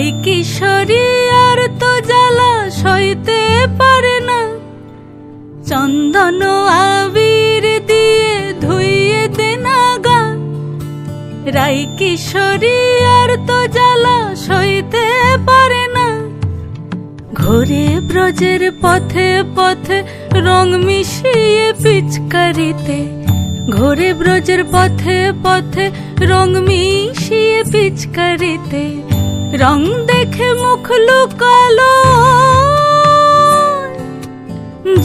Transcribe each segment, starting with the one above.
রাই কিশোরী আর তো জ্বালা সইতে পারে না, চন্দন আবির দিয়ে ধুইয়ে দে না গা। রাই কিশোরী আর তো জ্বালা সইতে পারে না, ঘোরে ব্রজের পথে পথে রং মিশিয়ে পিচকারিতে, ঘোরে ব্রজের পথে পথে রং মিশিয়ে পিচকারিতে, রং দেখে মুখ লুকালো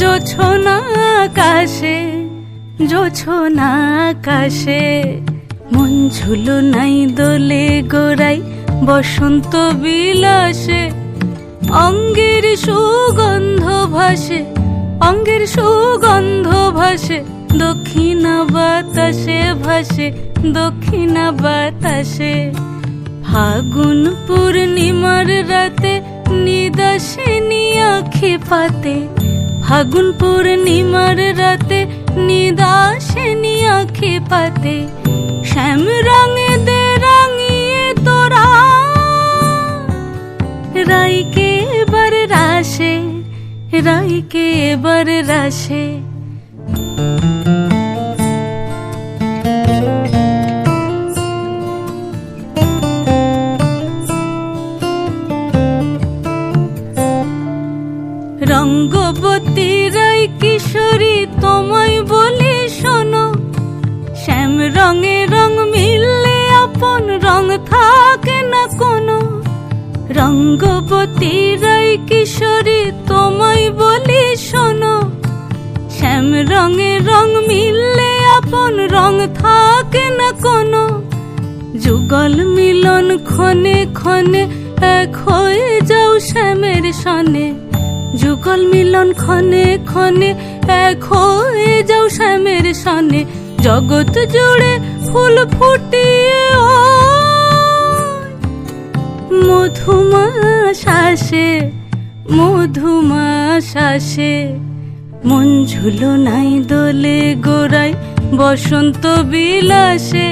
জোছনা আকাশে, জোছনা আকাশে। মন ঝুলো নাই দোলে গোড়াই বসন্ত বিলাসে, অঙ্গের সুগন্ধ ভাসে, অঙ্গের সুগন্ধ ভাসে, দক্ষিণা বাতাসে ভাসে, দক্ষিণা বাতাসে। ফাগুন পূর্ণিমার রাতে নিদাসিনী আঁখি পাতে, ফাগুন পূর্ণিমার রাতে নিদাসিনী আঁখি পাতে, শ্যাম রঙে দে রাঙিয়ে তোরা রাইকে এবার রাশে, রাইকে এবার রাশে। রঙ্গবতী রাই কিশোরী তোমায় বলি শোনো, শ্যাম রঙে রং মিললে আপন রং থাকে না কোনো। রঙ্গবতী রাই কিশোরী তোমায় বলি শোনো, শ্যাম রঙে রং মিললে আপন রং থাকে না কোনো। যুগল মিলন ক্ষণে ক্ষণে এক হয়ে যাও শ্যামের সনে, যুগল মিলন ক্ষণে ক্ষণে এক হয়ে যাও শ্যামের সনে। জগৎ জুড়ে ফুল ফুটিয়ে মধুমাশাসে, মধুমাশাসে। মন ঝুলো নাই দোলে গোড়াই বসন্ত বিলাসে,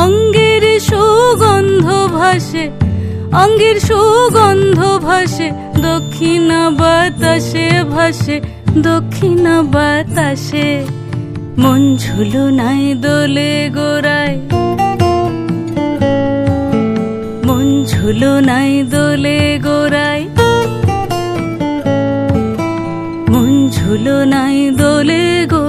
অঙ্গের সুগন্ধ ভাসে, অঙ্গের সুগন্ধ ভাসে, দক্ষিণা বাতাসে ভাসে, দক্ষিণা বাতাসে। মন ঝুলো নাই দোলে গোড়ায়, মন ঝুলো নাই দোলে গোড়ায়, মন ঝুলো নাই দোলে গোড়ায়।